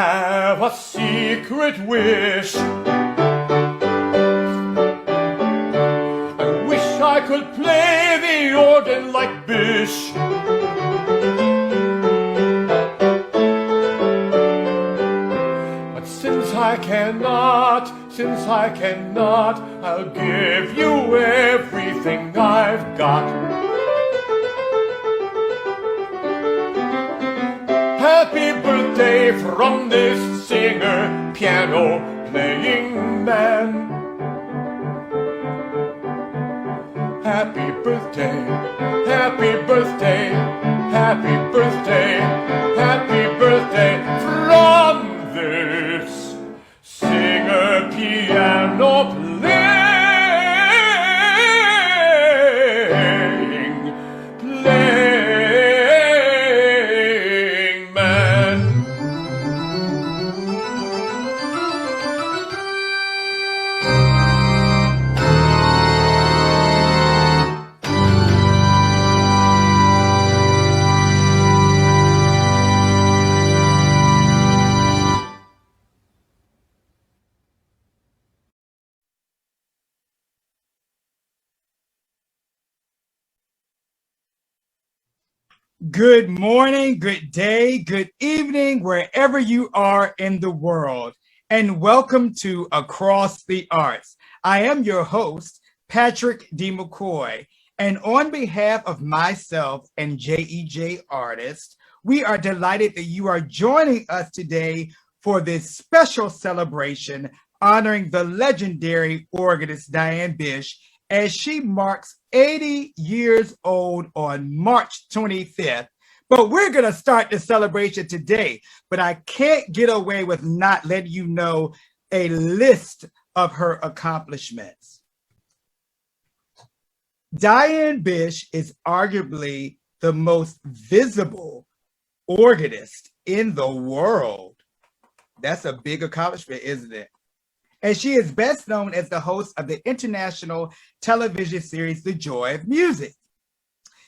have a secret wish. I wish I could play the organ like Bish. But since I cannot, I'll give you everything I've got. Happy birthday from this singer, piano playing man. Happy birthday, happy birthday, happy birthday, happy birthday from this singer, piano playing man. Good morning, good day, good evening, wherever you are in the world, and welcome to Across the Arts. I am your host, Patrick D. McCoy, and on behalf of myself and JEJ Artists, we are delighted that you are joining us today for this special celebration honoring the legendary organist Diane Bish as she marks 80 years old on March 25th. But we're going to start the celebration today. But I can't get away with not letting you know a list of her accomplishments. Diane Bish is arguably the most visible organist in the world. That's a big accomplishment, isn't it? And she is best known as the host of the international television series, The Joy of Music.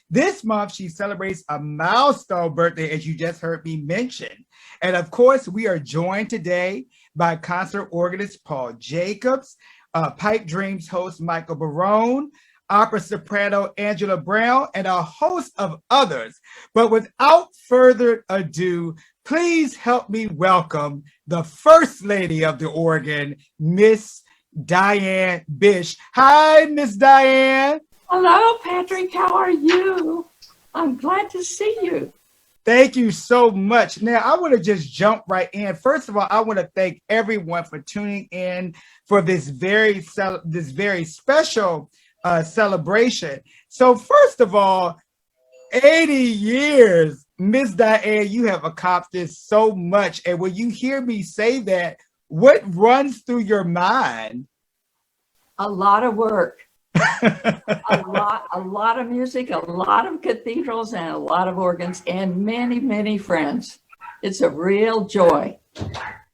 This month, she celebrates a milestone birthday, as you just heard me mention. And of course, we are joined today by concert organist Paul Jacobs, Pipedreams host Michael Barone, opera soprano Angela Brown, and a host of others. But without further ado, please help me welcome the First Lady of the Organ, Miss Diane Bish. Hi, Miss Diane. Hello, Patrick. How are you? I'm glad to see you. Thank you so much. Now, I want to just jump right in. First of all, I want to thank everyone for tuning in for this very special celebration. So first of all, 80 years, Miss Diane, you have accomplished so much. And when you hear me say that, what runs through your mind? A lot of work, a lot of music, a lot of cathedrals, and a lot of organs, and many, many friends. It's a real joy.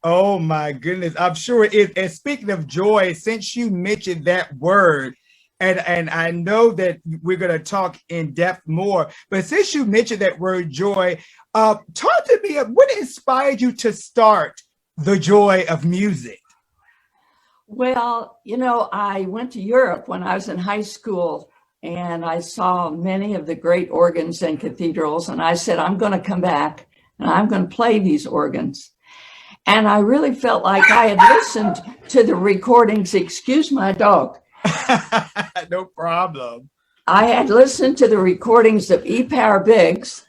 Oh my goodness, I'm sure it is. And speaking of joy, since you mentioned that word, and I know that we're going to talk in depth more, but since you mentioned that word joy, talk to me, what inspired you to start The Joy of Music? Well, you know, I went to Europe when I was in high school, and I saw many of the great organs and cathedrals, and I said, I'm going to come back and I'm going to play these organs. And I really felt like I had listened to the recordings. Excuse my dog. No problem. I had listened to the recordings of E. Power Biggs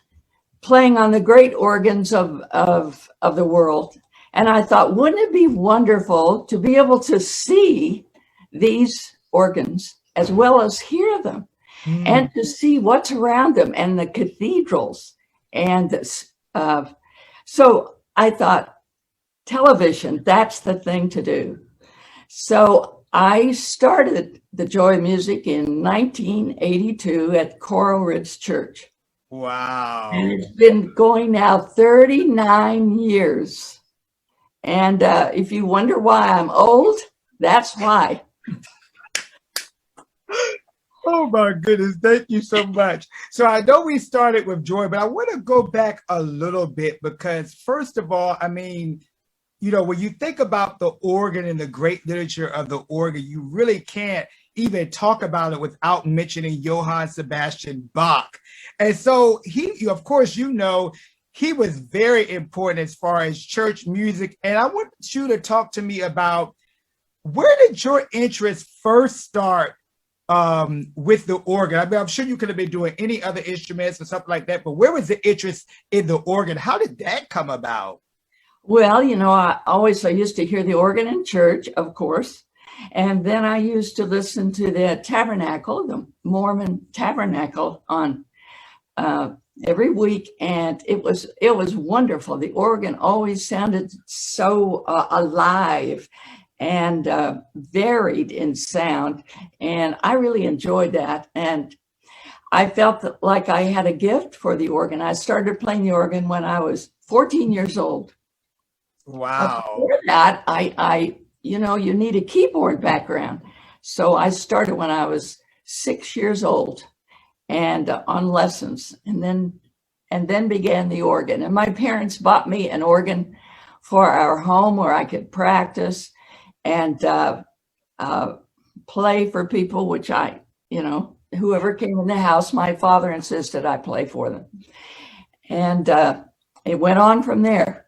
playing on the great organs of the world. And I thought, wouldn't it be wonderful to be able to see these organs as well as hear them and to see what's around them and the cathedrals. And so I thought, television, that's the thing to do. So I started The Joy of Music in 1982 at Coral Ridge Church. Wow. And it's been going now 39 years. And if you wonder why I'm old, that's why. Oh my goodness, thank you so much. So I know we started with joy, but I want to go back a little bit because first of all, I mean, when you think about the organ and the great literature of the organ, you really can't even talk about it without mentioning Johann Sebastian Bach. And so he, of course, he was very important as far as church music. And I want you to talk to me about, where did your interest first start with the organ? I mean, I'm sure you could have been doing any other instruments or something like that, but where was the interest in the organ? How did that come about? Well, I used to hear the organ in church, of course. And then I used to listen to the tabernacle, the Mormon tabernacle, on every week. And it was wonderful. The organ always sounded so alive and varied in sound. And I really enjoyed that. And I felt like I had a gift for the organ. I started playing the organ when I was 14 years old. Wow. Before that, you need a keyboard background. So I started when I was 6 years old and on lessons, and then began the organ. And my parents bought me an organ for our home where I could practice and play for people, which whoever came in the house, my father insisted I play for them. And it went on from there.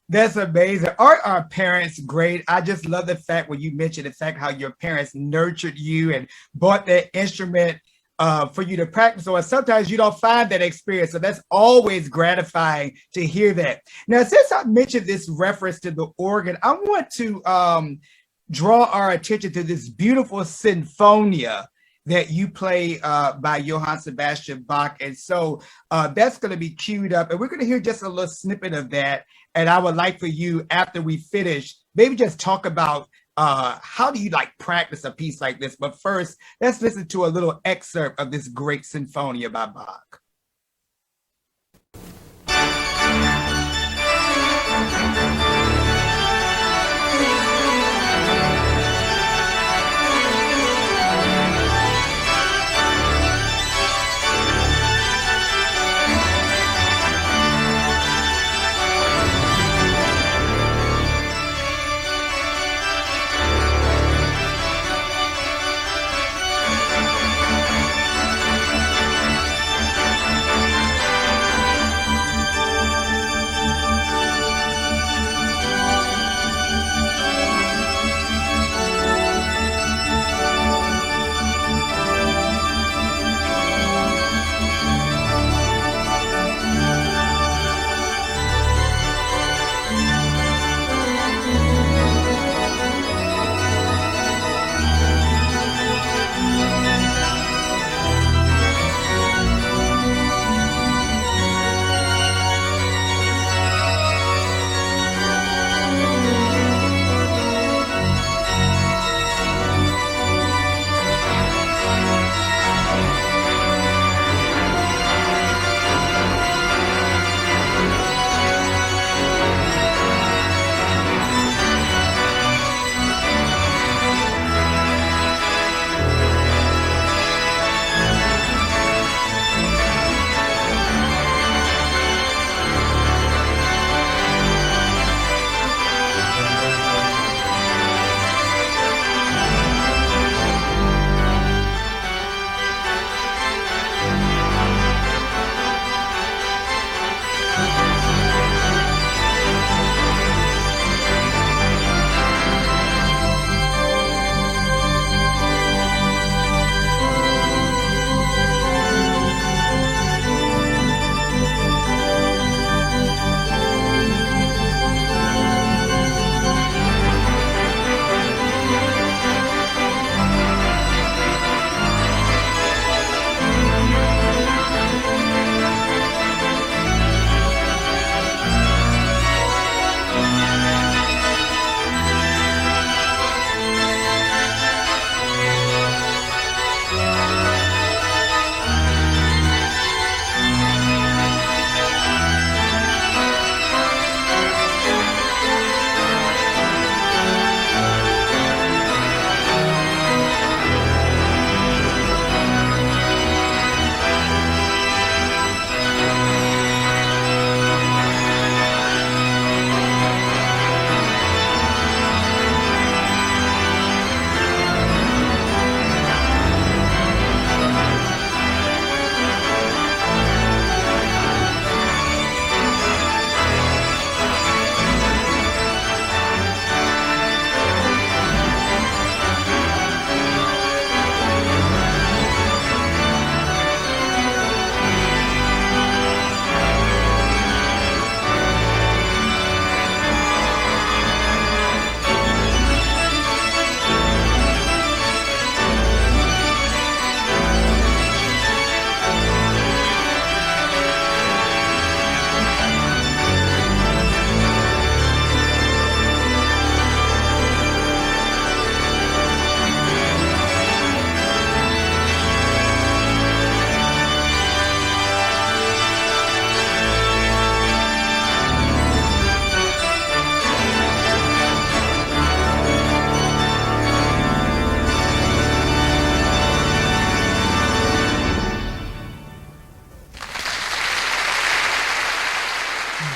That's amazing. Aren't our parents great? I just love the fact when you mentioned the fact how your parents nurtured you and bought that instrument for you to practice on. Sometimes you don't find that experience. So that's always gratifying to hear that. Now, since I mentioned this reference to the organ, I want to draw our attention to this beautiful sinfonia that you play by Johann Sebastian Bach. And so that's going to be queued up. And we're going to hear just a little snippet of that. And I would like for you, after we finish, maybe just talk about how do you practice a piece like this? But first, let's listen to a little excerpt of this great sinfonia by Bach.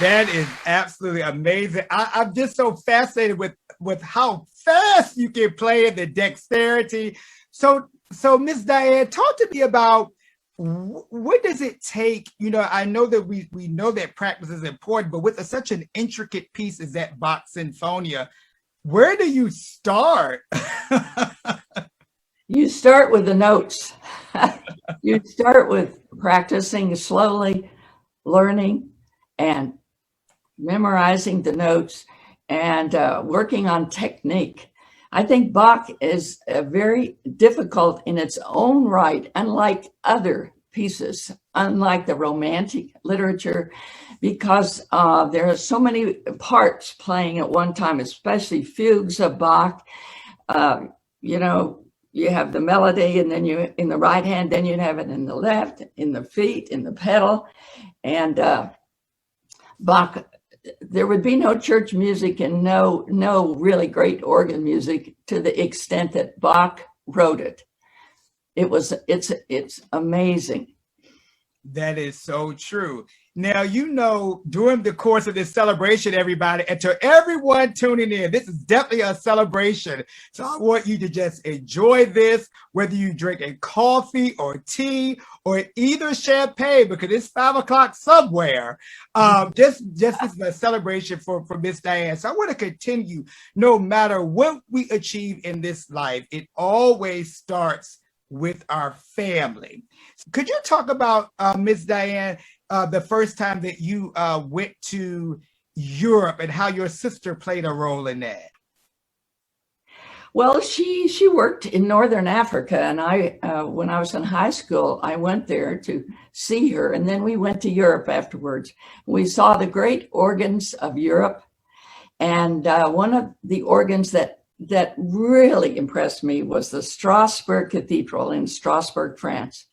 That is absolutely amazing. I'm just so fascinated with how fast you can play and the dexterity. So Miss Diane, talk to me about what does it take? You know, I know that we know that practice is important, but with such an intricate piece as that Bach Sinfonia, where do you start? You start with the notes. You start with practicing slowly, learning and memorizing the notes and working on technique. I think Bach is very difficult in its own right, unlike other pieces, unlike the Romantic literature, because there are so many parts playing at one time, especially fugues of Bach. You know, you have the melody, and then you in the right hand, then you have it in the left, in the feet, in the pedal, and Bach. There would be no church music and no really great organ music to the extent that Bach wrote it. It's amazing. That is so true. Now, you know, during the course of this celebration, everybody, and to everyone tuning in, this is definitely a celebration. So I want you to just enjoy this, whether you drink a coffee or tea or either champagne, because it's 5 o'clock somewhere. Just as a celebration for Miss Diane. So I want to continue. No matter what we achieve in this life, it always starts with our family. Could you talk about, Miss Diane, the first time that you went to Europe and how your sister played a role in that? Well, she worked in Northern Africa, and I when I was in high school, I went there to see her, and then we went to Europe afterwards. We saw the great organs of Europe, and one of the organs that really impressed me was the Strasbourg Cathedral in Strasbourg, France.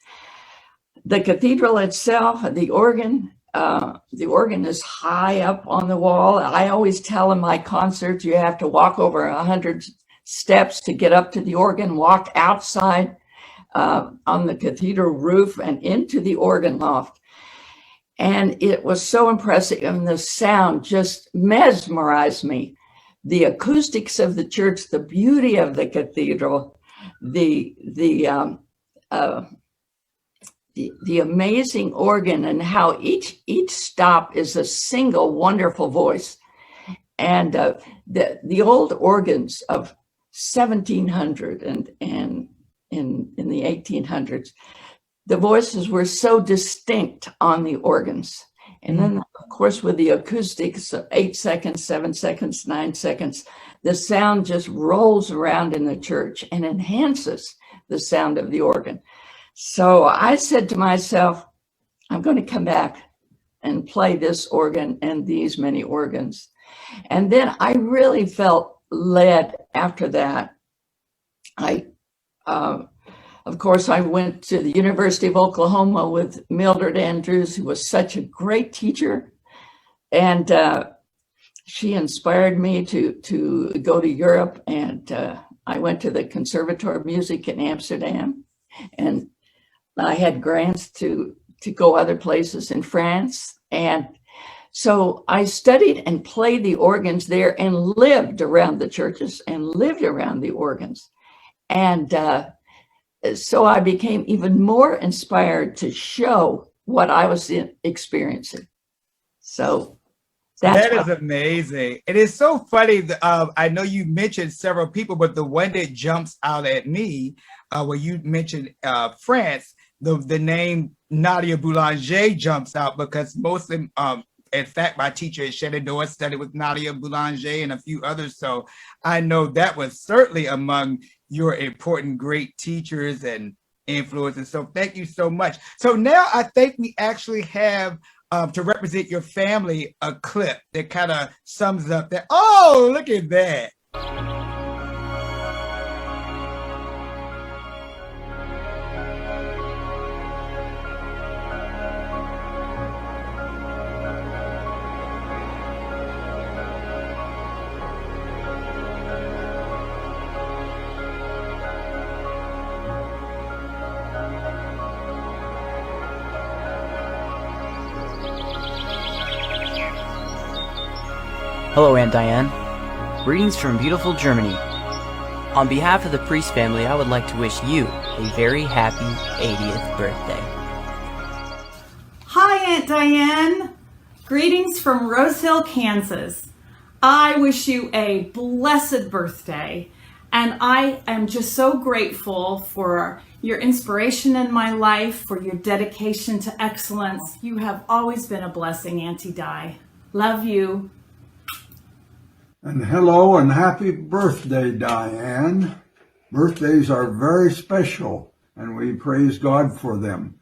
The cathedral itself, the organ is high up on the wall. I always tell in my concerts, you have to walk over 100 steps to get up to the organ, walk outside on the cathedral roof and into the organ loft. And it was so impressive, and the sound just mesmerized me. The acoustics of the church, the beauty of the cathedral, the amazing organ, and how each stop is a single wonderful voice. And the old organs of 1700 and in the 1800s, the voices were so distinct on the organs. And then, of course, with the acoustics, 8 seconds, 7 seconds, 9 seconds, the sound just rolls around in the church and enhances the sound of the organ. So I said to myself, I'm going to come back and play this organ and these many organs. And then I really felt led after that. Of course, I went to the University of Oklahoma with Mildred Andrews, who was such a great teacher. And she inspired me to go to Europe. And I went to the Conservatoire of Music in Amsterdam. And I had grants to go other places in France. And so I studied and played the organs there and lived around the churches and lived around the organs. And so I became even more inspired to show what I was experiencing. So that is amazing. It is so funny. I know you mentioned several people, but the one that jumps out at me, where you mentioned France, the name Nadia Boulanger jumps out, because most of them, in fact, my teacher at Shenandoah studied with Nadia Boulanger and a few others. So I know that was certainly among your important great teachers and influences. So thank you so much. So now I think we actually have, to represent your family, a clip that kind of sums up that. Oh, look at that. Hello, Aunt Diane. Greetings from beautiful Germany. On behalf of the Priest family, I would like to wish you a very happy 80th birthday. Hi, Aunt Diane. Greetings from Rose Hill, Kansas. I wish you a blessed birthday, and I am just so grateful for your inspiration in my life, for your dedication to excellence. You have always been a blessing, Auntie Di. Love you. And hello and happy birthday, Diane. Birthdays are very special, and we praise God for them.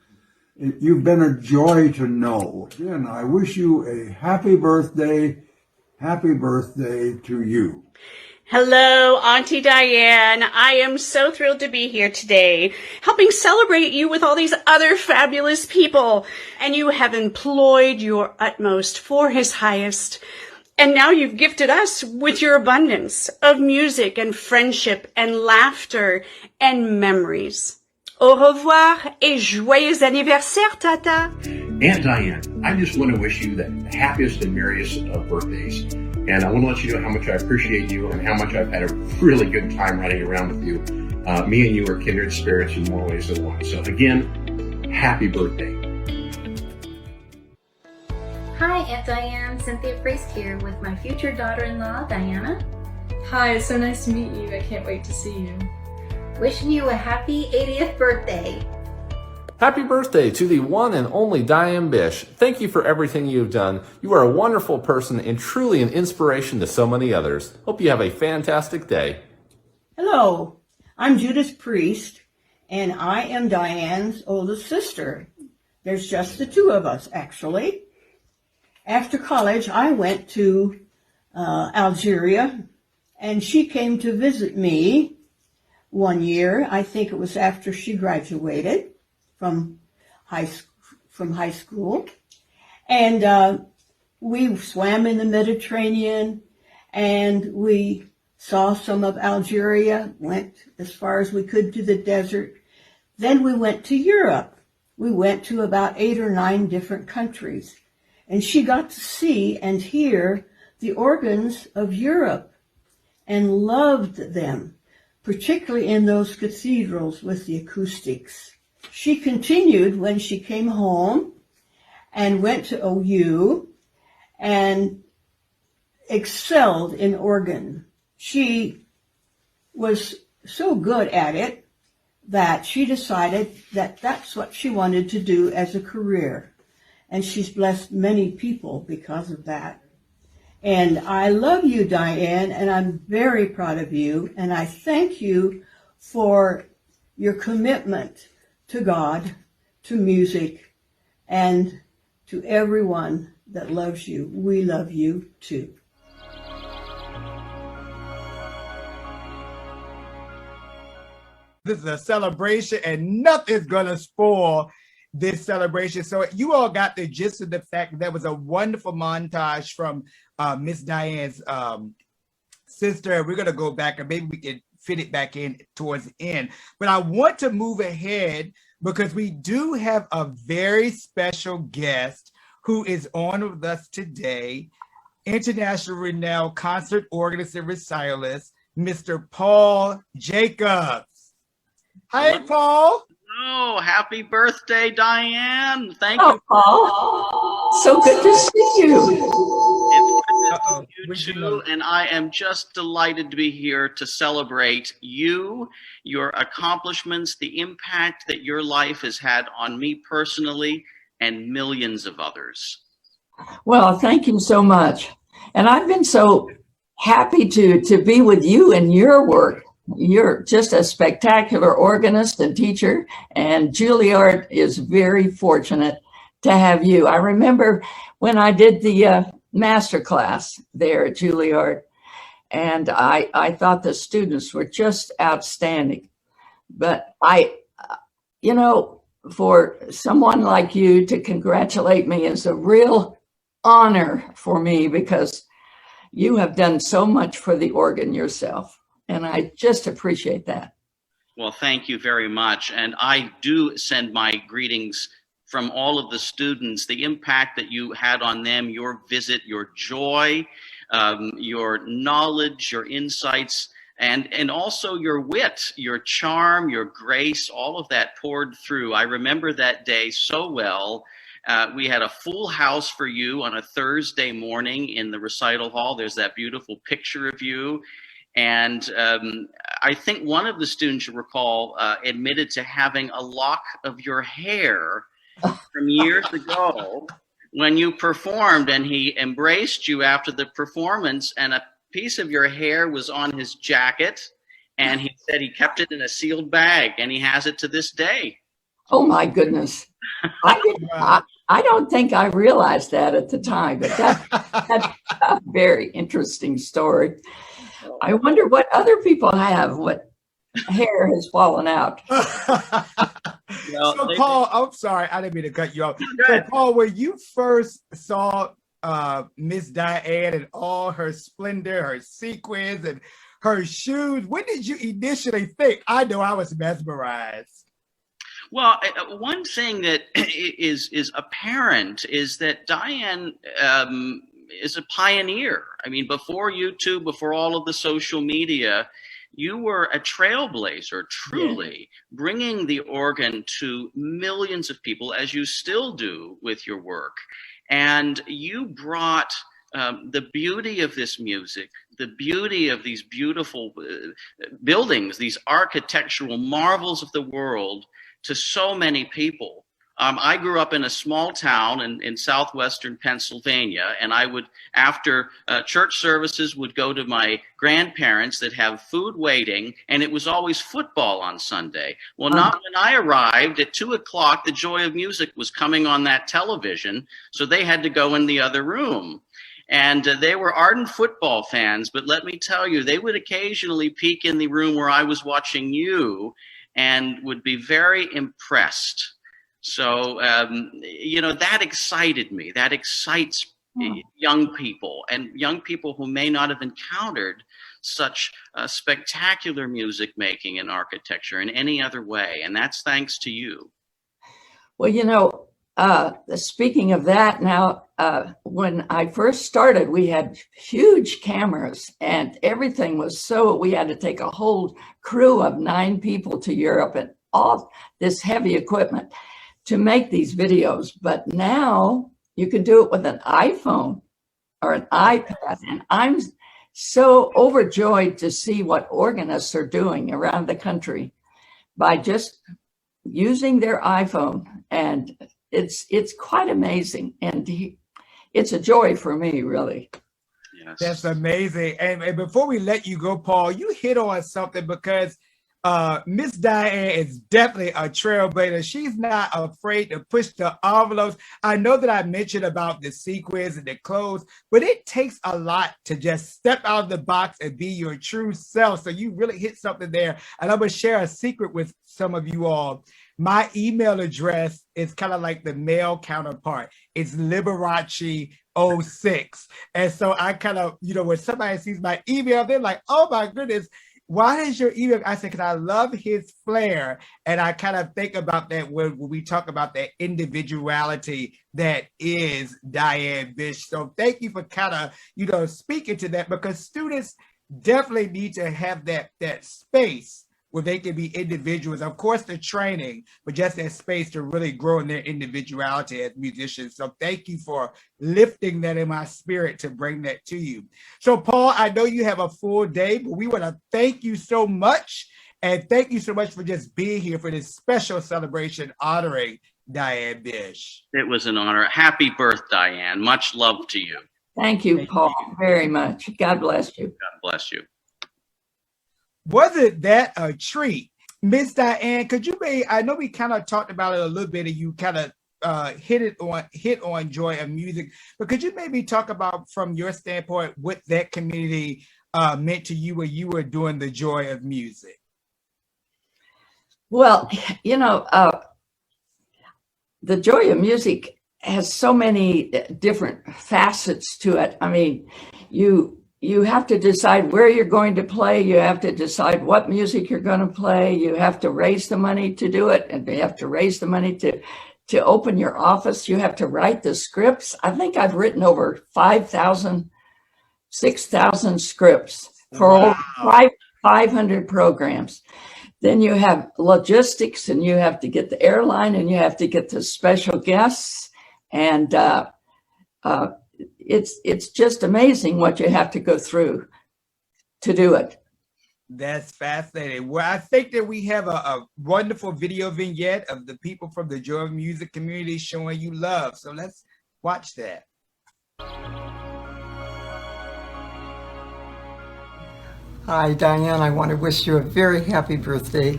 You've been a joy to know. Again, I wish you a happy birthday to you. Hello, Auntie Diane. I am so thrilled to be here today, helping celebrate you with all these other fabulous people. And you have employed your utmost for His highest. And now you've gifted us with your abundance of music and friendship and laughter and memories. Au revoir et joyeux anniversaire, Tata. Aunt Diane, I just want to wish you the happiest and merriest of birthdays. And I want to let you know how much I appreciate you and how much I've had a really good time running around with you. Me and you are kindred spirits in more ways than one. So again, happy birthday. Hi, Aunt Diane. Cynthia Priest here with my future daughter-in-law, Diana. Hi, it's so nice to meet you. I can't wait to see you. Wishing you a happy 80th birthday. Happy birthday to the one and only Diane Bish. Thank you for everything you've done. You are a wonderful person and truly an inspiration to so many others. Hope you have a fantastic day. Hello, I'm Judith Priest, and I am Diane's oldest sister. There's just the two of us, actually. After college, I went to Algeria, and she came to visit me one year. I think it was after she graduated from high school. And we swam in the Mediterranean, and we saw some of Algeria, went as far as we could to the desert. Then we went to Europe. We went to about 8 or 9 different countries. And she got to see and hear the organs of Europe and loved them, particularly in those cathedrals with the acoustics. She continued when she came home and went to OU and excelled in organ. She was so good at it that she decided that that's what she wanted to do as a career. And she's blessed many people because of that. And I love you, Diane, and I'm very proud of you. And I thank you for your commitment to God, to music, and to everyone that loves you. We love you too. This is a celebration, and nothing's gonna spoil this celebration. So you all got the gist of the fact that there was a wonderful montage from Miss Diane's sister. We're gonna go back and maybe we can fit it back in towards the end. But I want to move ahead because we do have a very special guest who is on with us today, international renowned concert organist and recitist, Mr. Paul Jacobs. Hi, Paul. Oh, happy birthday, Diane. Thank Oh, you. Paul. So good to see you. It's good to see you too, and I am just delighted to be here to celebrate you, your accomplishments, the impact that your life has had on me personally and millions of others. Well, thank you so much. And I've been so happy to be with you and your work. You're just a spectacular organist and teacher, and Juilliard is very fortunate to have you. I remember when I did the master class there at Juilliard, and I thought the students were just outstanding. But for someone like you to congratulate me is a real honor for me because you have done so much for the organ yourself. And I just appreciate that. Well, thank you very much. And I do send my greetings from all of the students, the impact that you had on them, your visit, your joy, your knowledge, your insights, and also your wit, your charm, your grace, all of that poured through. I remember that day so well. We had a full house for you on a Thursday morning in the recital hall. There's that beautiful picture of you. And I think one of the students, you recall, admitted to having a lock of your hair from years ago when you performed, and he embraced you after the performance, and a piece of your hair was on his jacket, and he said he kept it in a sealed bag, and he has it to this day. Oh my goodness. I don't think I realized that at the time, but that's a very interesting story. I wonder what other people have, what hair has fallen out. So Paul, I'm sorry, I didn't mean to cut you off. So Paul, when you first saw Miss Diane and all her splendor, her sequins and her shoes, what did you initially think? I know I was mesmerized. Well, one thing that is apparent is that Diane is a pioneer. I mean, before YouTube, before all of the social media, you were a trailblazer, truly, bringing the organ to millions of people, as you still do with your work. And you brought the beauty of this music, the beauty of these beautiful buildings, these architectural marvels of the world, to so many people. I grew up in a small town in southwestern Pennsylvania, and I would, after church services, would go to my grandparents that have food waiting, and it was always football on Sunday. Well, not when I arrived at 2 o'clock, the joy of music was coming on that television, so they had to go in the other room. And they were ardent football fans, but let me tell you, they would occasionally peek in the room where I was watching you and would be very impressed. So, you know, that excited me. That excites young people, and young people who may not have encountered such spectacular music making and architecture in any other way. And that's thanks to you. Well, you know, speaking of that now, when I first started, we had huge cameras and everything was we had to take a whole crew of 9 people to Europe and all this heavy equipment to make these videos. But now you can do it with an iPhone or an iPad. And I'm so overjoyed to see what organists are doing around the country by just using their iPhone. And it's quite amazing. And it's a joy for me, really. Yes. That's amazing. And before we let you go, Paul, you hit on something, because Miss Diane is definitely a trailblazer. She's not afraid to push the envelopes. I know that I mentioned about the sequins and the clothes, but it takes a lot to just step out of the box and be your true self. So you really hit something there. And I'm going to share a secret with some of you all. My email address is kind of like the male counterpart. It's Liberace06. And so I kind of, you know, when somebody sees my email, they're like, oh my goodness, why is your email? I said, because I love his flair. And I kind of think about that when we talk about that individuality that is Diane Bish. So thank you for kind of, you know, speaking to that, because students definitely need to have that space where they can be individuals. Of course, the training, but just that space to really grow in their individuality as musicians. So thank you for lifting that in my spirit to bring that to you. So Paul, I know you have a full day, but we want to thank you so much. And thank you so much for just being here for this special celebration honoring Diane Bish. It was an honor. Happy birthday, Diane. Much love to you. Thank you, Paul, very much. God bless you. God bless you. Wasn't that a treat? Miss Diane, could you I know we kind of talked about it a little bit and you kind of hit on joy of music, but could you maybe talk about, from your standpoint, what that community meant to you when you were doing the joy of music? Well, you know, the joy of music has so many different facets to it. I mean, you have to decide where you're going to play. You have to decide what music you're going to play. You have to raise the money to do it, and you have to raise the money to open your office. You have to write the scripts. I think I've written over 5,000 6,000 scripts for over 500 programs. Then you have logistics, and you have to get the airline, and you have to get the special guests. And it's just amazing what you have to go through to do it. That's fascinating. Well, I think that we have a wonderful video vignette of the people from the Joy of Music community showing you love. So let's watch that. Hi, Diane. I want to wish you a very happy birthday.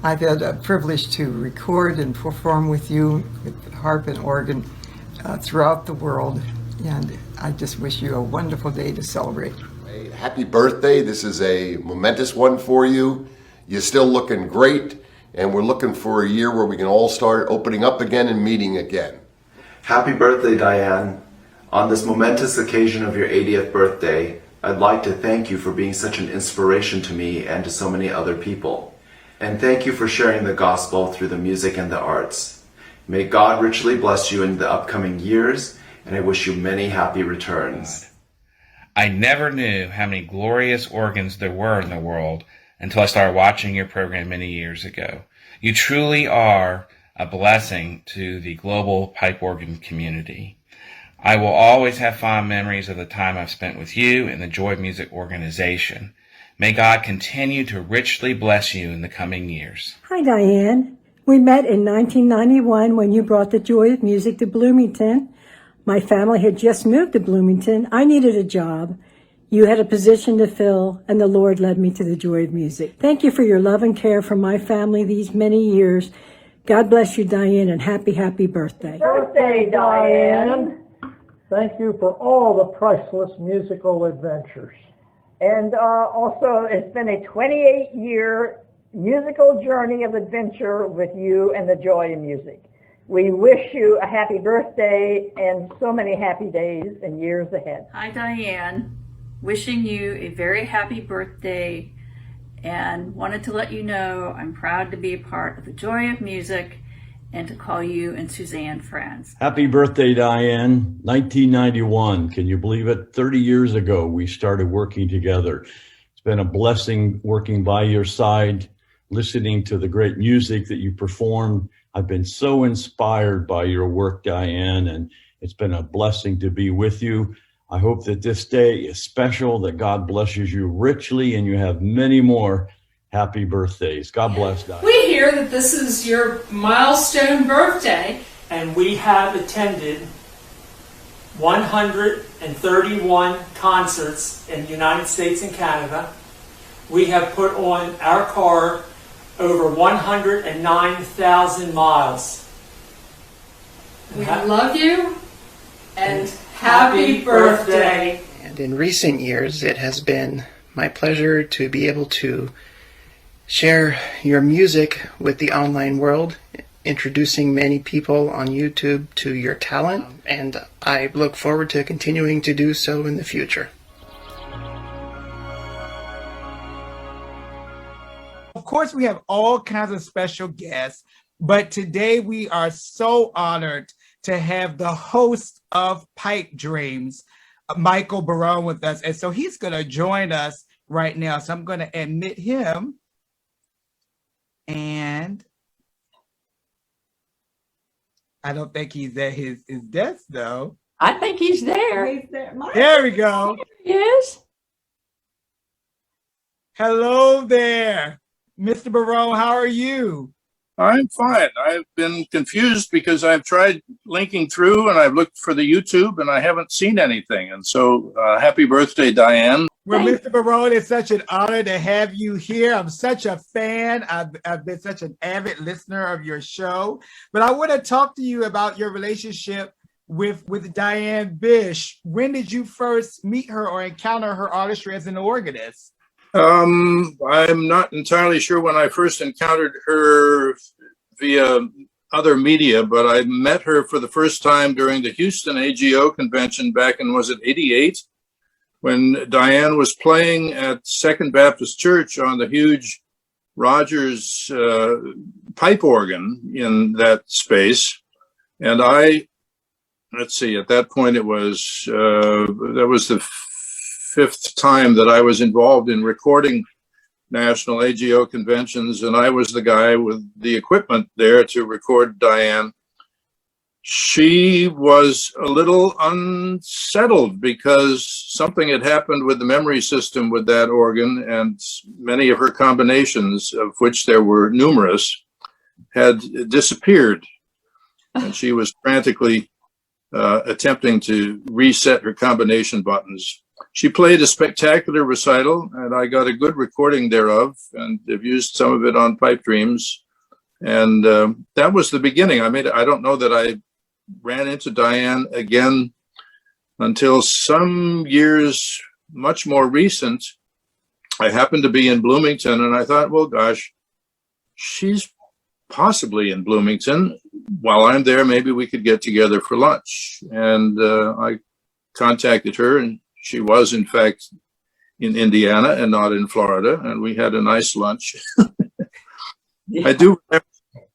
I've had a privilege to record and perform with you with harp and organ throughout the world, and I just wish you a wonderful day to celebrate. Hey, happy birthday. This is a momentous one for you. You're still looking great, and we're looking for a year where we can all start opening up again and meeting again. Happy birthday, Diane. On this momentous occasion of your 80th birthday, I'd like to thank you for being such an inspiration to me and to so many other people. And thank you for sharing the gospel through the music and the arts. May God richly bless you in the upcoming years, and I wish you many happy returns. I never knew how many glorious organs there were in the world until I started watching your program many years ago. You truly are a blessing to the global pipe organ community. I will always have fond memories of the time I've spent with you and the Joy of Music organization. May God continue to richly bless you in the coming years. Hi, Diane. We met in 1991 when you brought the Joy of Music to Bloomington. My family had just moved to Bloomington. I needed a job. You had a position to fill, and the Lord led me to the Joy of Music. Thank you for your love and care for my family these many years. God bless you, Diane, and happy, happy birthday. Birthday, Diane. Thank you for all the priceless musical adventures. And also, it's been a 28-year musical journey of adventure with you and the Joy of Music. We wish you a happy birthday and so many happy days and years ahead. Hi, Diane. Wishing you a very happy birthday, and wanted to let you know I'm proud to be a part of the Joy of Music and to call you and Suzanne friends. Happy birthday, Diane. 1991. Can you believe it? 30 years ago, we started working together. It's been a blessing working by your side, listening to the great music that you performed. I've been so inspired by your work, Diane, and it's been a blessing to be with you. I hope that this day is special, that God blesses you richly, and you have many more happy birthdays. God bless, Diane. We hear that this is your milestone birthday, and we have attended 131 concerts in the United States and Canada. We have put on our car over 109,000 miles. We love you, and happy birthday. And in recent years, it has been my pleasure to be able to share your music with the online world, introducing many people on YouTube to your talent, and I look forward to continuing to do so in the future. Of course, we have all kinds of special guests, but today we are so honored to have the host of Pipedreams, Michael Barone, with us. And so he's going to join us right now. So I'm going to admit him. And I don't think he's at his desk, though. I think he's there. He's there. There we go. Yes. Hello there, Mr. Barone. How are you? I'm fine. I've been confused because I've tried linking through and I've looked for the YouTube and I haven't seen anything. And so happy birthday, Diane. Well, Mr. Barone, it's such an honor to have you here. I'm such a fan. I've been such an avid listener of your show. But I want to talk to you about your relationship with Diane Bish. When did you first meet her or encounter her artistry as an organist? I'm not entirely sure when I first encountered her via other media, but I met her for the first time during the Houston AGO convention back in, was it 88? When Diane was playing at Second Baptist Church on the huge Rogers pipe organ in that space. And let's see, at that point it was, that was the fifth time that I was involved in recording national AGO conventions, and I was the guy with the equipment there to record Diane. She was a little unsettled because something had happened with the memory system with that organ, and many of her combinations, of which there were numerous, had disappeared. And she was frantically attempting to reset her combination buttons. She played a spectacular recital, and I got a good recording thereof, and have used some of it on Pipedreams. And that was the beginning. I don't know that I ran into Diane again until some years much more recent. I happened to be in Bloomington, and I thought, well, gosh, she's possibly in Bloomington. While I'm there, maybe we could get together for lunch. And I contacted her, and she was, in fact, in Indiana and not in Florida, and we had a nice lunch. Yeah. I do.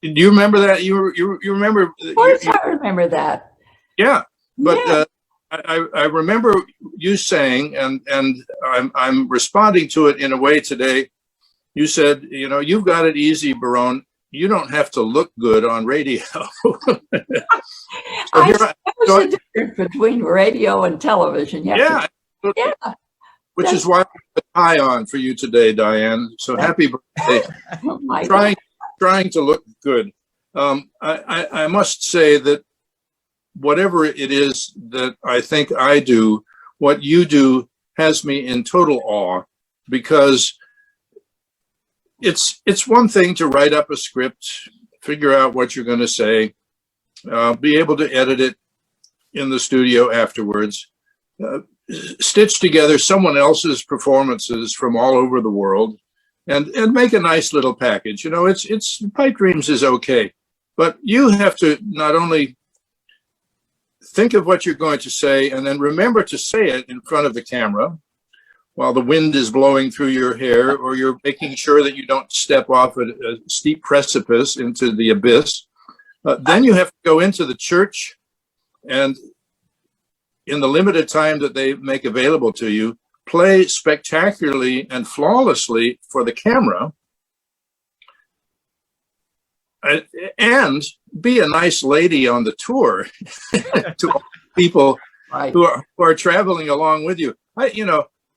Do you remember that? You remember? Of course, I remember that. Yeah, but yeah. I remember you saying, and I'm responding to it in a way today. You said, you've got it easy, Barone. You don't have to look good on radio. I suppose the difference between radio and television. Yeah. Which is why I put a tie on for you today, Diane. So happy birthday. Oh trying to look good. I must say that whatever it is that I think I do, what you do has me in total awe, because it's one thing to write up a script, figure out what you're going to say, be able to edit it in the studio afterwards, stitch together someone else's performances from all over the world, and make a nice little package. It's Pipedreams is okay, but you have to not only think of what you're going to say and then remember to say it in front of the camera while the wind is blowing through your hair, or you're making sure that you don't step off a steep precipice into the abyss. Then you have to go into the church, and in the limited time that they make available to you, play spectacularly and flawlessly for the camera, and be a nice lady on the tour to all people who are traveling along with you.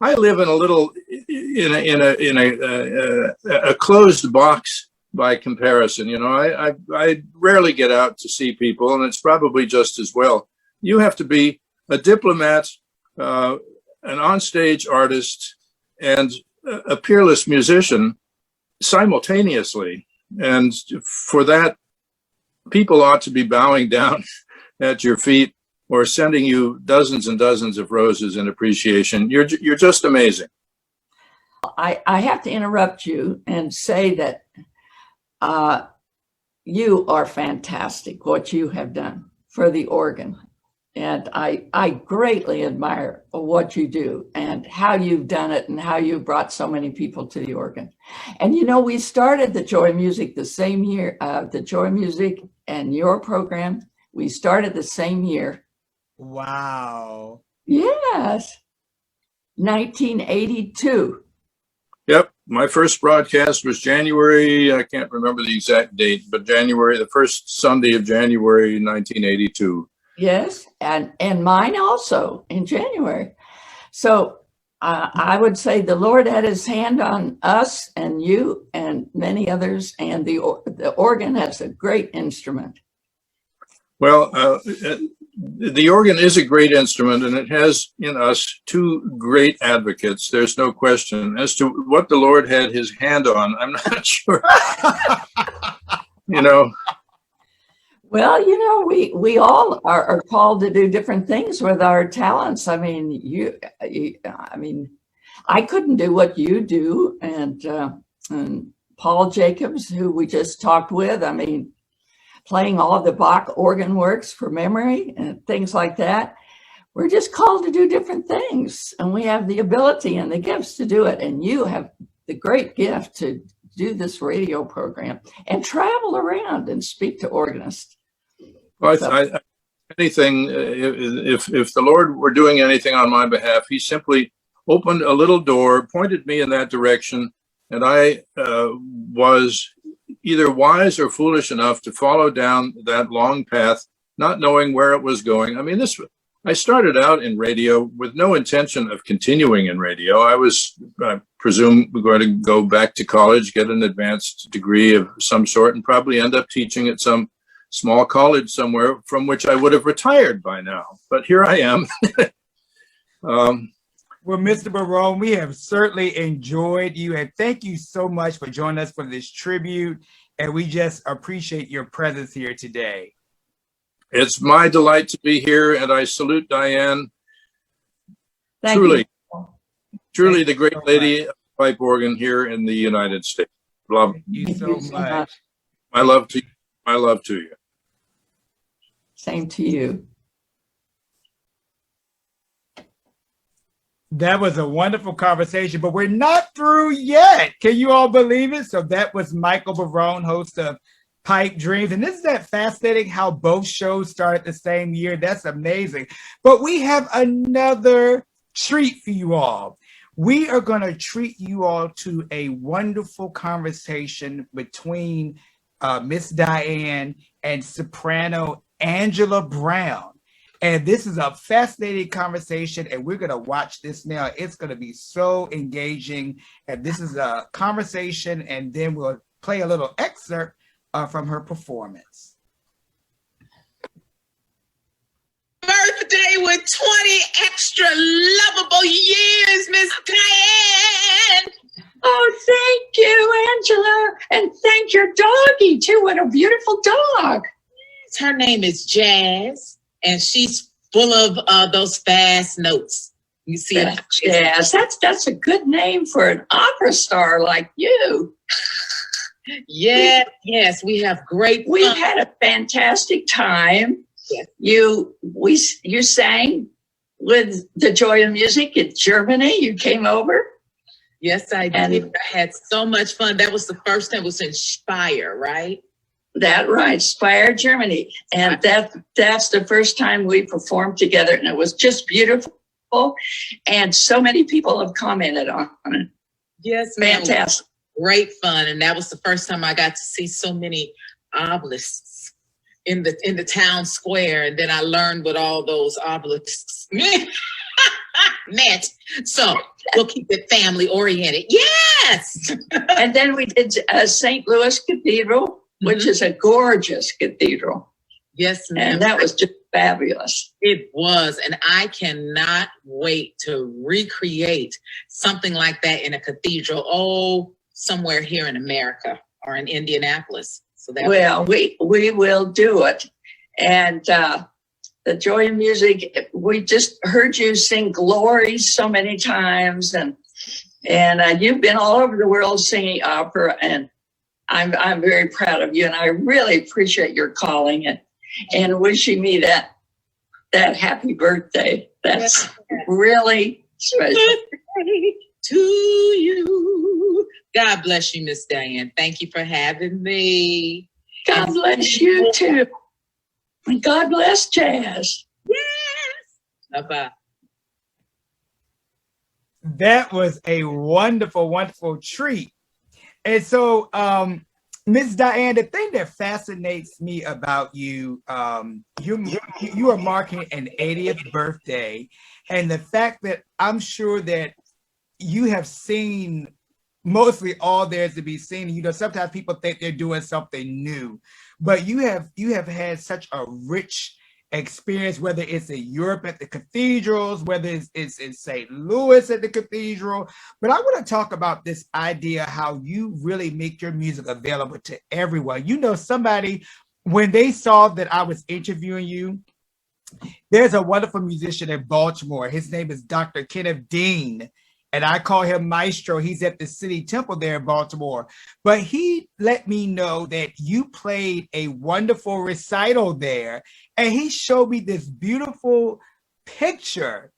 I live in a little in a closed box by comparison. I rarely get out to see people, and it's probably just as well. You have to be a diplomat, an onstage artist, and a peerless musician simultaneously. And for that, people ought to be bowing down at your feet or sending you dozens and dozens of roses in appreciation. You're just amazing. I have to interrupt you and say that you are fantastic, what you have done for the organ. And I greatly admire what you do and how you've done it and how you brought so many people to the organ. And we started the Joy Music the same year, the Joy Music and your program, we started the same year. Wow. Yes. 1982. Yep. My first broadcast was January, I can't remember the exact date, but the first Sunday of January, 1982. Yes, and mine also in January. So I would say the Lord had his hand on us and you and many others, and the organ has a great instrument. Well, the organ is a great instrument, and it has in us two great advocates. There's no question. As to what the Lord had his hand on, I'm not sure. Well, we all are called to do different things with our talents. I mean, I couldn't do what you do, and Paul Jacobs, who we just talked with, playing all of the Bach organ works for memory and things like that. We're just called to do different things, and we have the ability and the gifts to do it. And you have the great gift to do this radio program and travel around and speak to organists. Well, anything, if the Lord were doing anything on my behalf, he simply opened a little door, pointed me in that direction, and I was either wise or foolish enough to follow down that long path, not knowing where it was going. I mean, I started out in radio with no intention of continuing in radio. I was, I presume, going to go back to college, get an advanced degree of some sort, and probably end up teaching at some small college somewhere from which I would have retired by now. But here I am. Well, Mr. Barone, we have certainly enjoyed you, and thank you so much for joining us for this tribute, and we just appreciate your presence here today. It's my delight to be here, and I salute Diane. Thank Truly the great lady of pipe organ here in the United States. Love you so much. My love to you. My love to you. Same to you. That was a wonderful conversation, but we're not through yet. Can you all believe it? So that was Michael Barone, host of Pipedreams. And isn't that fascinating how both shows started the same year? That's amazing. But we have another treat for you all. We are going to treat you all to a wonderful conversation between Miss Diane and soprano Angela Brown. And this is a fascinating conversation, and we're going to watch this now. It's going to be so engaging. And this is a conversation, and then we'll play a little excerpt from her performance. Birthday with 20 extra lovable years, Miss Diane. Oh, thank you, Angela. And thank your doggie, too. What a beautiful dog. Her name is Jazz, and she's full of those fast notes. You see it? Jazz. That's a good name for an opera star like you. Yes, we have great fun. We had a fantastic time. Yes. You sang with the Joy of Music in Germany. You came over. Yes, I did. I had so much fun. That was the first time. It was in Speyer, right? That right, Speyer, Germany. And that's the first time we performed together, and it was just beautiful. And so many people have commented on it. Yes, ma'am. Fantastic. Great fun. And that was the first time I got to see so many obelisks in the town square. And then I learned what all those obelisks meant. So we'll keep it family oriented. Yes. And then we did St. Louis Cathedral, which is a gorgeous cathedral. Yes, ma'am. And that was just fabulous. It was. And I cannot wait to recreate something like that in a cathedral, somewhere here in America or in Indianapolis. So that we will do it. And the Joy of Music, we just heard you sing Glory so many times, and you've been all over the world singing opera, and I'm very proud of you, and I really appreciate your calling and wishing me that happy birthday. That's really special. To you. God bless you, Miss Diane. Thank you for having me. God bless you too. And God bless Jazz. Yes. Bye-bye. That was a wonderful, wonderful treat. And so, Ms. Diane, the thing that fascinates me about you, you are marking an 80th birthday, and the fact that I'm sure that you have seen mostly all there's to be seen. You know, sometimes people think they're doing something new, but you have had such a rich experience, whether it's in Europe at the cathedrals, whether it's in St. Louis at the cathedral. But I want to talk about this idea, how you really make your music available to everyone. You know, somebody, when they saw that I was interviewing you, there's a wonderful musician in Baltimore. His name is Dr. Kenneth Dean, and I call him Maestro. He's at the City Temple there in Baltimore. But he let me know that you played a wonderful recital there, and he showed me this beautiful picture.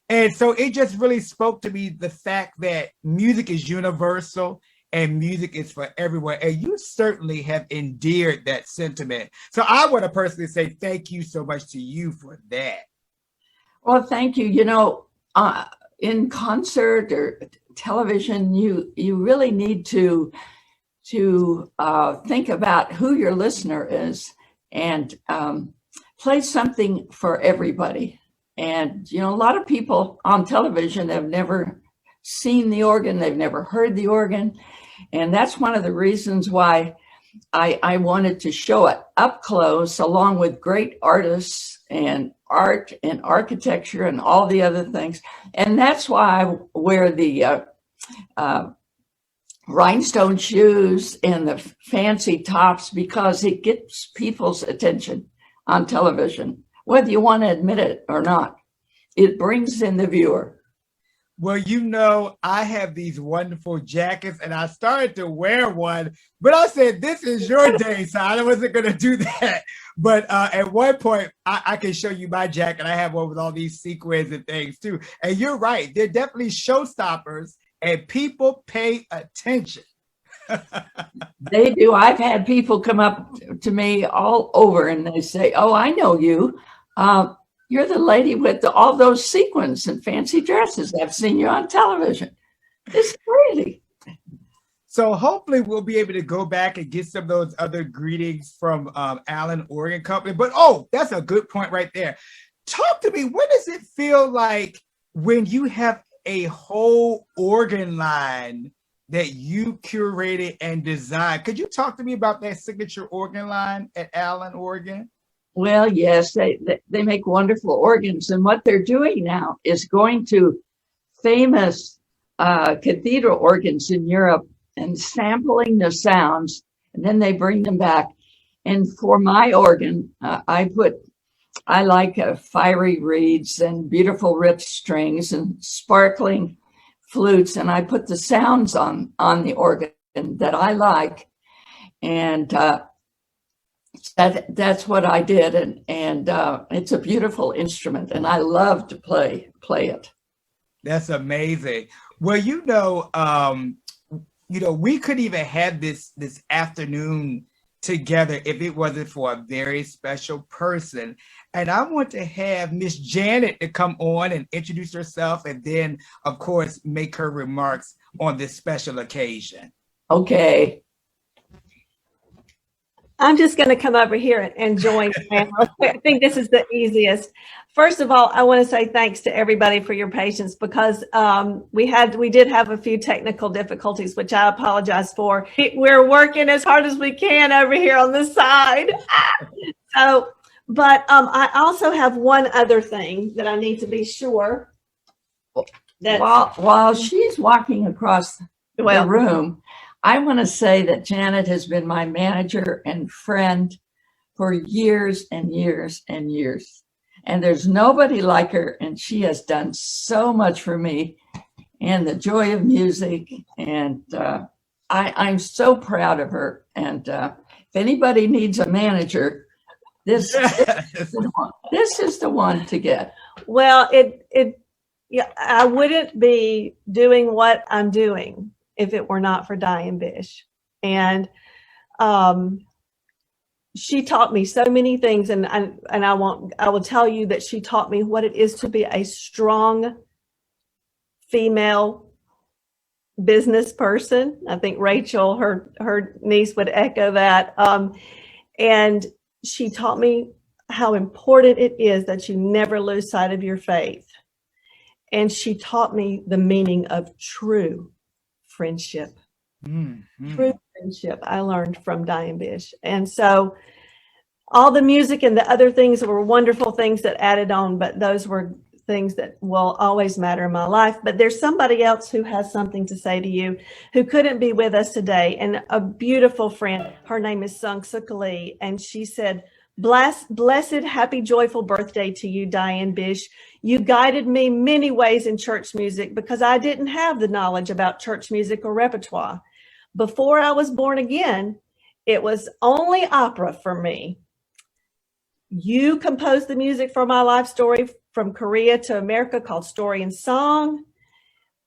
And so it just really spoke to me, the fact that music is universal and music is for everyone. And you certainly have endeared that sentiment. So I want to personally say thank you so much to you for that. Well, thank you. You know, in concert or television, you really need to think about who your listener is and play something for everybody. And, you know, a lot of people on television have never seen the organ, they've never heard the organ. And that's one of the reasons why I wanted to show it up close, along with great artists and art and architecture and all the other things. And that's why I wear the rhinestone shoes and the fancy tops, because it gets people's attention on television, whether you want to admit it or not. It brings in the viewer. Well, you know, I have these wonderful jackets and I started to wear one, but I said, this is your day, so I wasn't going to do that. But at one point, I can show you my jacket. I have one with all these sequins and things too. And you're right. They're definitely showstoppers and people pay attention. They do. I've had people come up to me all over and they say, oh, I know you. You're the lady with all those sequins and fancy dresses. I've seen you on television. It's crazy. So hopefully we'll be able to go back and get some of those other greetings from Allen Organ Company. But, oh, that's a good point right there. Talk to me. What does it feel like when you have a whole organ line that you curated and designed? Could you talk to me about that signature organ line at Allen Organ? Well, yes, they make wonderful organs. And what they're doing now is going to famous cathedral organs in Europe and sampling the sounds, and then they bring them back. And for my organ, I like fiery reeds and beautiful ripped strings and sparkling flutes, and I put the sounds on the organ that I like. And that's what I did, and it's a beautiful instrument, and I love to play it. That's amazing. Well, you know, we could even have this afternoon together if it wasn't for a very special person. And I want to have Miss Janet to come on and introduce herself, and then, of course, make her remarks on this special occasion. Okay. I'm just going to come over here and join. I think this is the easiest. First of all, I want to say thanks to everybody for your patience, because we did have a few technical difficulties, which I apologize for. We're working as hard as we can over here on the side. But I also have one other thing that I need to be sure that while she's walking across the room, I want to say that Janet has been my manager and friend for years and years and years. And there's nobody like her, and she has done so much for me and the joy of music. And I'm so proud of her. And if anybody needs a manager, this is the one to get. Well, I wouldn't be doing what I'm doing if it were not for Diane Bish. And she taught me so many things, and I will tell you that she taught me what it is to be a strong female business person. I think Rachel, her niece, would echo that. And she taught me how important it is that you never lose sight of your faith. And she taught me the meaning of true friendship. True friendship I learned from Diane Bish. And so all the music and the other things were wonderful things that added on, but those were things that will always matter in my life. But there's somebody else who has something to say to you who couldn't be with us today, and a beautiful friend. Her name is Sung Suk Lee, and she said, blessed, happy, joyful birthday to you, Diane Bish. You guided me many ways in church music because I didn't have the knowledge about church music or repertoire. Before I was born again, it was only opera for me. You composed the music for my life story from Korea to America called Story and Song.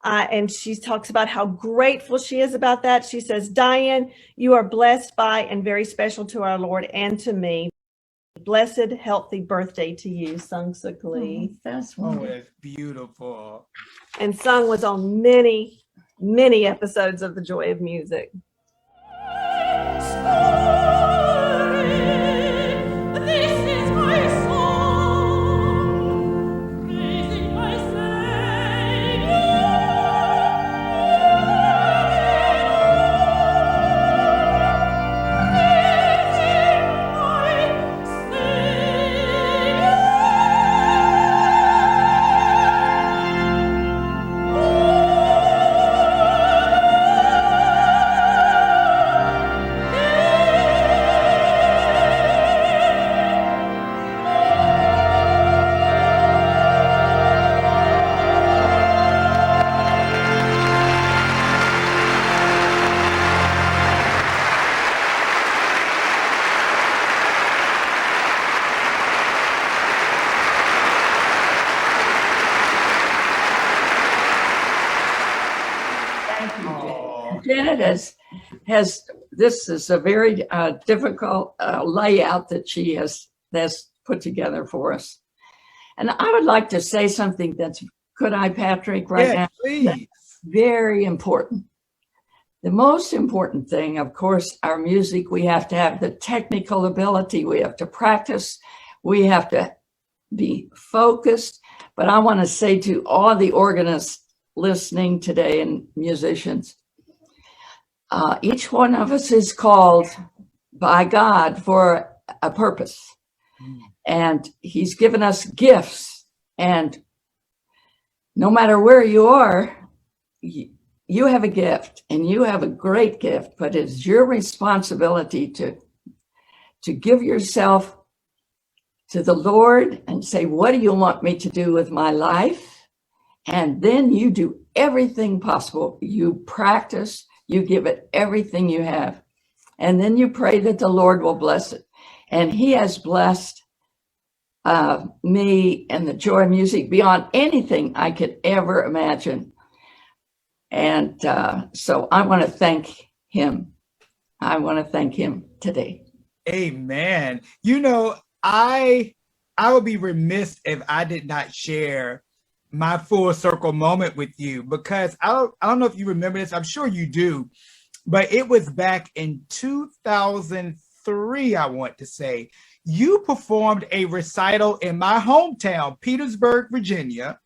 And she talks about how grateful she is about that. She says, Diane, you are blessed by and very special to our Lord and to me. blessed, healthy birthday to you, Sung Suk Lee. That's Oh, it's beautiful. And Sung was on many, many episodes of The Joy of Music. Janet has this is a very difficult layout that she has put together for us. And I would like to say something could I, Patrick, right now? Please. That's very important. The most important thing, of course, our music, we have to have the technical ability. We have to practice. We have to be focused. But I want to say to all the organists listening today and musicians, each one of us is called by God for a purpose. And he's given us gifts. And no matter where you are, you have a gift, and you have a great gift, but it's your responsibility to give yourself to the Lord and say, what do you want me to do with my life? And then you do everything possible. You practice, you give it everything you have. And then you pray that the Lord will bless it. And he has blessed me and the Joy of Music beyond anything I could ever imagine. And so I want to thank him. I want to thank him today. Amen. You know, I would be remiss if I did not share my full circle moment with you, because I don't know if you remember this. I'm sure you do, but it was back in 2003, I want to say. You performed a recital in my hometown, Petersburg, Virginia.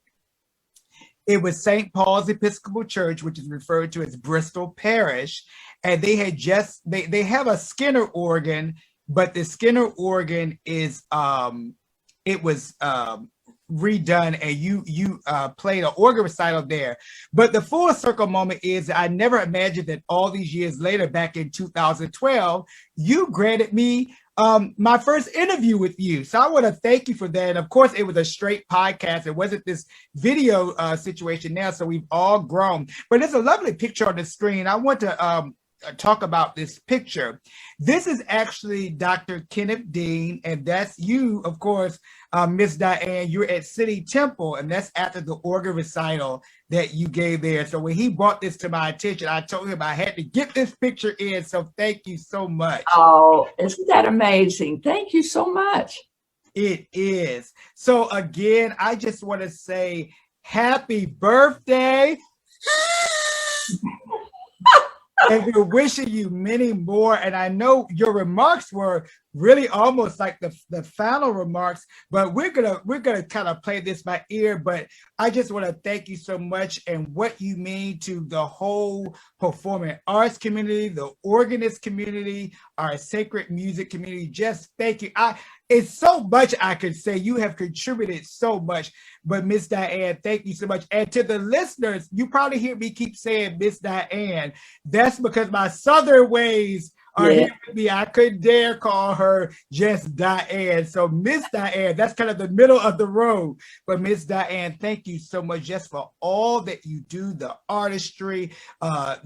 It was St. Paul's Episcopal Church, which is referred to as Bristol Parish. And they had they have a Skinner organ, but the Skinner organ is, it was redone, and you played an organ recital there. But the full circle moment is I never imagined that all these years later, back in 2012, you granted me my first interview with you. So I want to thank you for that. And of course, it was a straight podcast. It wasn't this video situation now. So we've all grown. But there's a lovely picture on the screen. I want to talk about this picture. This is actually Dr. Kenneth Dean, and that's you, of course, Miss Diane. You're at City Temple, and that's after the organ recital that you gave there. So when he brought this to my attention, I told him I had to get this picture in. So thank you so much. Oh, isn't that amazing? Thank you so much. It is. So again, I just want to say happy birthday. And we're wishing you many more. And I know your remarks were really almost like the final remarks, but we're gonna kind of play this by ear. But I just want to thank you so much, and what you mean to the whole performing arts community, the organist community, our sacred music community. Just thank you. It's so much I could say. You have contributed so much. But Miss Diane, thank you so much. And to the listeners, you probably hear me keep saying Miss Diane. That's because my Southern ways are here with me. I couldn't dare call her just Diane. So Miss Diane, that's kind of the middle of the road. But Miss Diane, thank you so much just for all that you do, the artistry,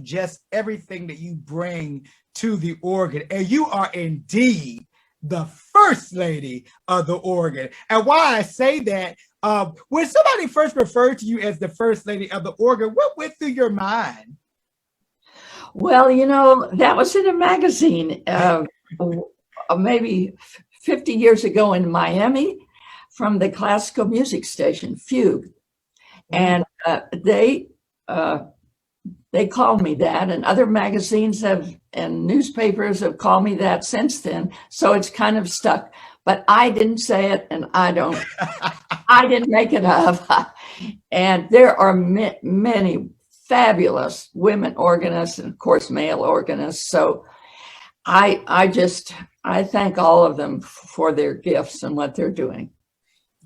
just everything that you bring to the organ. And you are indeed the first lady of the organ. And why I say that, when somebody first referred to you as the first lady of the organ, what went through your mind? Well, you know, that was in a magazine maybe 50 years ago in Miami from the classical music station, Fugue. And they called me that, and other magazines and newspapers have called me that since then. So it's kind of stuck, but I didn't say it, and I didn't make it up. And there are many fabulous women organists and of course male organists. So I thank all of them for their gifts and what they're doing.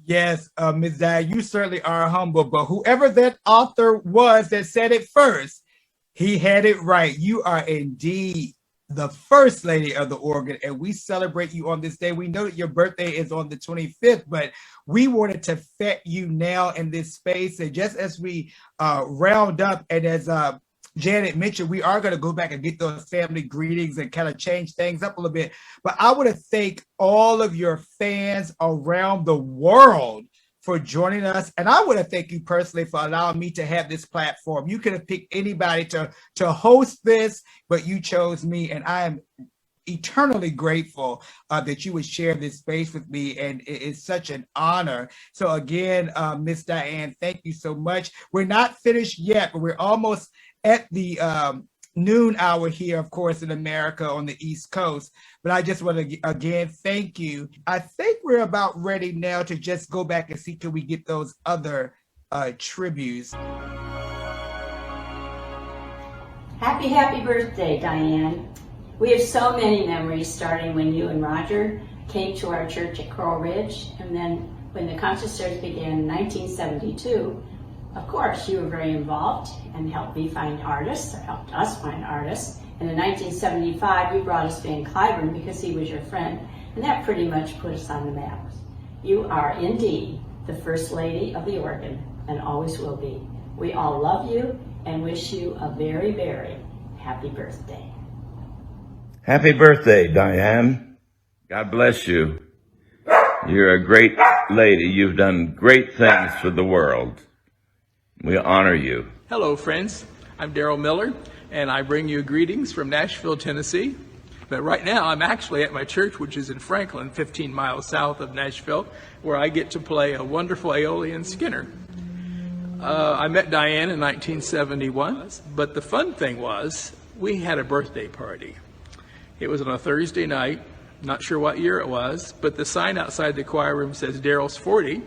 Yes, Ms. Diane, you certainly are humble, but whoever that author was that said it first, he had it right. You are indeed the first lady of the organ, and we celebrate you on this day. We know that your birthday is on the 25th, but we wanted to fet you now in this space. And just as we round up, and as Janet mentioned, we are going to go back and get those family greetings and kind of change things up a little bit. But I want to thank all of your fans around the world for joining us. And I want to thank you personally for allowing me to have this platform. You could have picked anybody to host this, but you chose me. And I am eternally grateful that you would share this space with me. And it is such an honor. So again, Miss Diane, thank you so much. We're not finished yet, but we're almost at the noon hour here, of course, in America on the East Coast. But I just want to, again, thank you. I think we're about ready now to just go back and see, can we get those other tributes. Happy birthday, Diane. We have so many memories, starting when you and Roger came to our church at Coral Ridge, and then when the concert series began in 1972. Of course, you were very involved and helped me find artists, or helped us find artists. And in 1975, you brought us Van Cliburn because he was your friend, and that pretty much put us on the map. You are indeed the first lady of the organ, and always will be. We all love you and wish you a very, very happy birthday. Happy birthday, Diane. God bless you. You're a great lady. You've done great things for the world. We honor you. Hello, friends. I'm Daryl Miller, and I bring you greetings from Nashville, Tennessee. But right now, I'm actually at my church, which is in Franklin, 15 miles south of Nashville, where I get to play a wonderful Aeolian Skinner. I met Diane in 1971, but the fun thing was we had a birthday party. It was on a Thursday night, not sure what year it was, but the sign outside the choir room says Daryl's 40,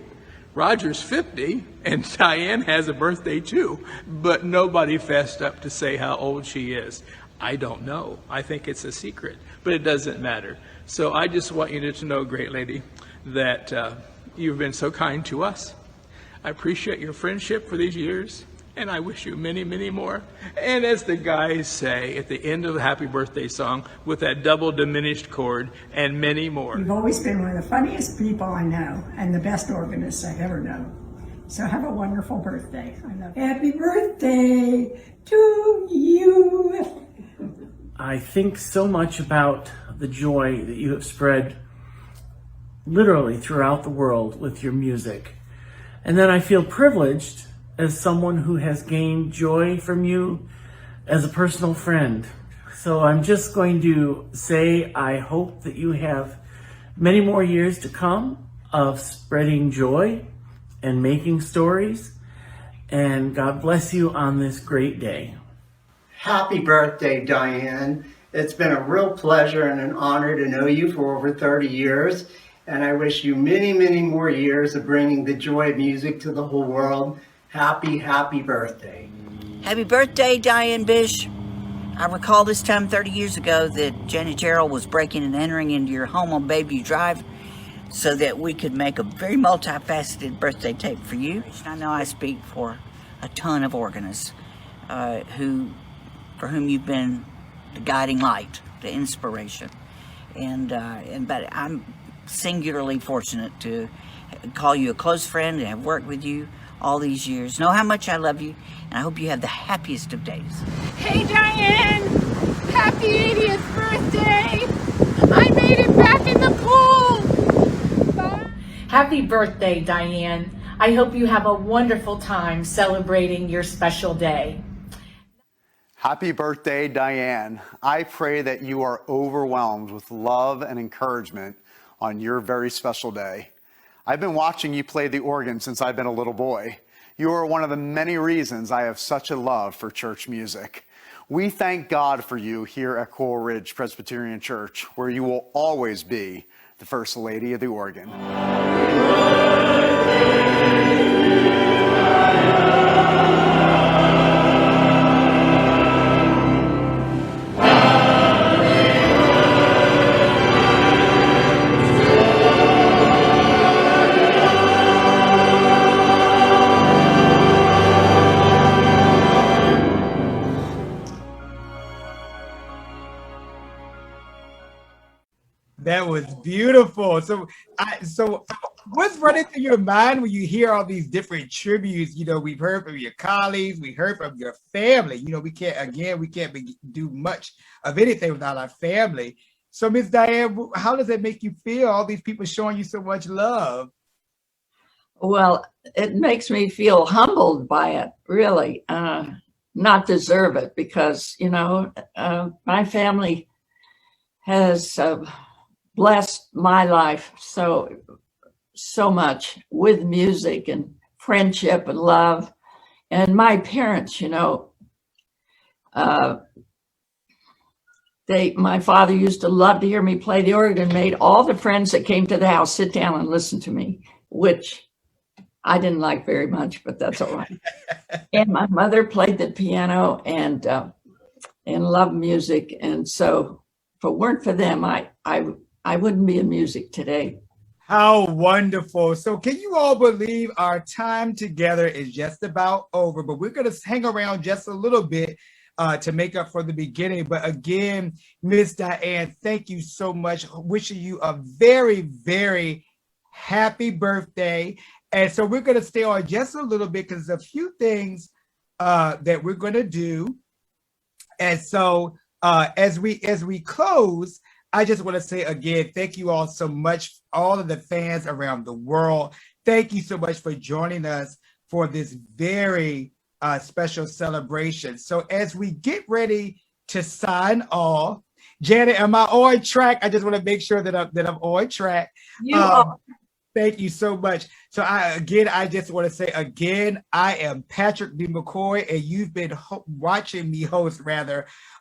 Roger's 50, and Diane has a birthday too, but nobody fessed up to say how old she is. I don't know. I think it's a secret, but it doesn't matter. So I just want you to know, great lady, that you've been so kind to us. I appreciate your friendship for these years, and I wish you many, many more. And as the guys say at the end of the happy birthday song, with that double diminished chord, and many more. You've always been one of the funniest people I know, and the best organist I ever know. So have a wonderful birthday. I love you. Happy birthday to you. I think so much about the joy that you have spread literally throughout the world with your music. And then I feel privileged as someone who has gained joy from you as a personal friend. So I'm just going to say I hope that you have many more years to come of spreading joy and making stories. And God bless you on this great day. Happy birthday, Diane. It's been a real pleasure and an honor to know you for over 30 years. And I wish you many, many more years of bringing the joy of music to the whole world. Happy, happy birthday. Happy birthday, Diane Bish. I recall this time 30 years ago that Jenny Gerald was breaking and entering into your home on Bayview Drive so that we could make a very multifaceted birthday tape for you. I know I speak for a ton of organists for whom you've been the guiding light, the inspiration. But I'm singularly fortunate to call you a close friend and have worked with you all these years. Know how much I love you, and I hope you have the happiest of days. Hey Diane, happy 80th birthday! I made it back in the pool! Bye. Happy birthday, Diane. I hope you have a wonderful time celebrating your special day. Happy birthday, Diane. I pray that you are overwhelmed with love and encouragement on your very special day. I've been watching you play the organ since I've been a little boy. You are one of the many reasons I have such a love for church music. We thank God for you here at Coral Ridge Presbyterian Church, where you will always be the First Lady of the organ. That was beautiful. So what's running through your mind when you hear all these different tributes? You know, we've heard from your colleagues, we heard from your family. You know, we can't do much of anything without our family. So Miss Diane, how does it make you feel, all these people showing you so much love? Well, it makes me feel humbled by it, really. Not deserve it, because, you know, my family has blessed my life so much with music and friendship and love. And my parents, you know, my father used to love to hear me play the organ, made all the friends that came to the house sit down and listen to me, which I didn't like very much, but that's all right. And my mother played the piano and loved music. And so if it weren't for them, I wouldn't be in music today. How wonderful. So can you all believe our time together is just about over, but we're going to hang around just a little bit to make up for the beginning. But again, Miss Diane, thank you so much. Wishing you a very, very happy birthday. And so we're going to stay on just a little bit because there's a few things that we're going to do. And so as we close, I just want to say again, thank you all so much, all of the fans around the world. Thank you so much for joining us for this very special celebration. So as we get ready to sign off, Janet, am I on track? I just want to make sure that I'm on track. You are. Thank you so much. So I just want to say again, I am Patrick D. McCoy, and you've been watching me host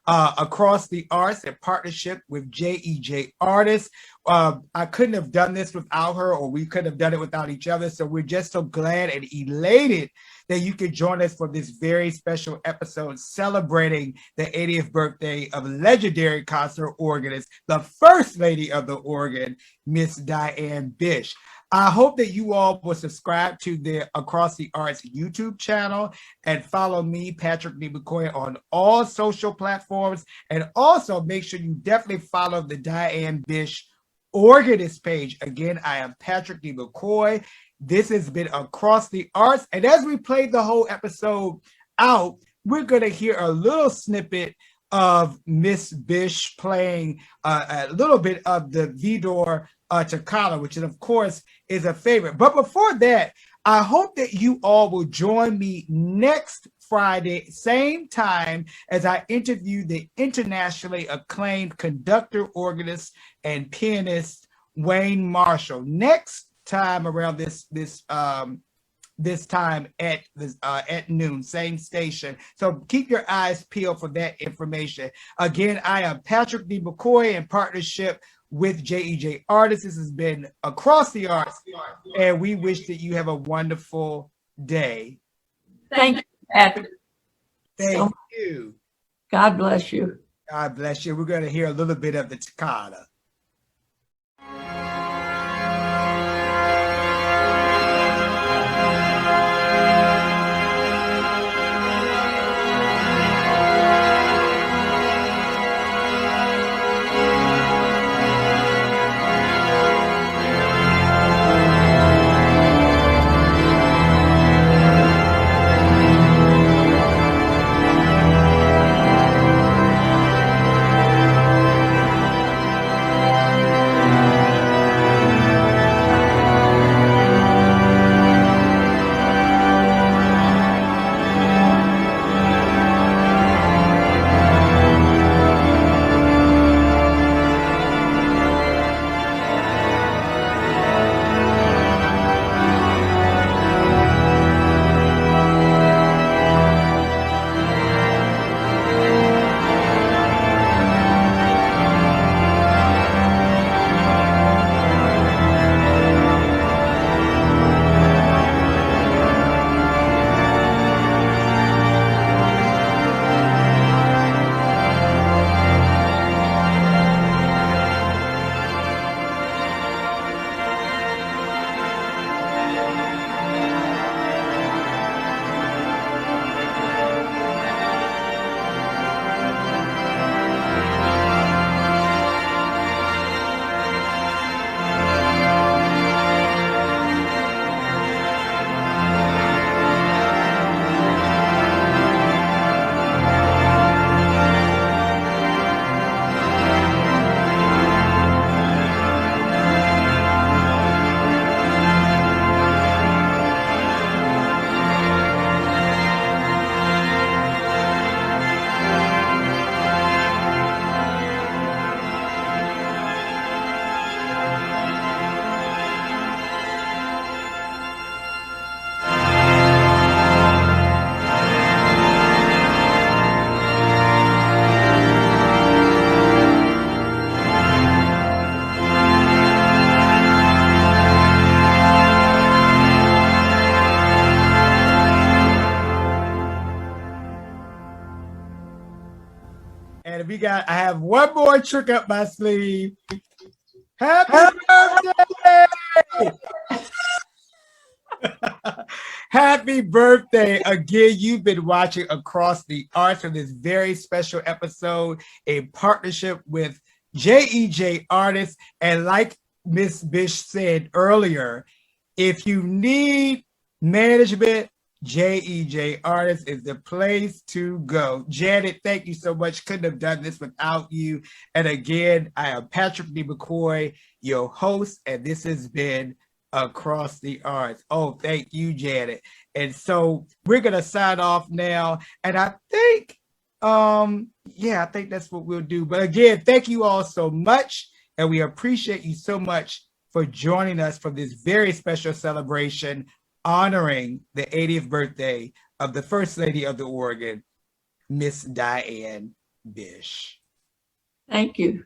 Across the Arts in partnership with JEJ Artists. I couldn't have done this without her, or we couldn't have done it without each other. So we're just so glad and elated that you could join us for this very special episode celebrating the 80th birthday of legendary concert organist, the First Lady of the organ, Miss Diane Bish. I hope that you all will subscribe to the Across the Arts YouTube channel and follow me, Patrick D. McCoy, on all social platforms. And also make sure you definitely follow the Diane Bish Organist page. Again, I am Patrick D. McCoy. This has been Across the Arts. And as we played the whole episode out, we're going to hear a little snippet of Miss Bish playing a little bit of the Vidor Toccata, which of course is a favorite. But before that, I hope that you all will join me next Friday, same time, as I interview the internationally acclaimed conductor, organist, and pianist Wayne Marshall. Next time around this time at noon, same station. So keep your eyes peeled for that information. Again, I am Patrick D. McCoy in partnership with JEJ Artists. This has been Across the Arts, and we wish that you have a wonderful day. Thank you, Patrick. Thank you. God bless you. God bless you. We're going to hear a little bit of the toccata. And I have one more trick up my sleeve. Happy birthday! Happy birthday. Again, you've been watching Across the Arts for this very special episode in partnership with JEJ Artists. And like Miss Bish said earlier, if you need management, JEJ Artists is the place to go. Janet, thank you so much. Couldn't have done this without you. And again, I am Patrick D. McCoy, your host, and this has been Across the Arts. Oh, thank you, Janet. And so we're gonna sign off now. And I think, I think that's what we'll do. But again, thank you all so much, and we appreciate you so much for joining us for this very special celebration honoring the 80th birthday of the First Lady of the Organ, Miss Diane Bish. Thank you.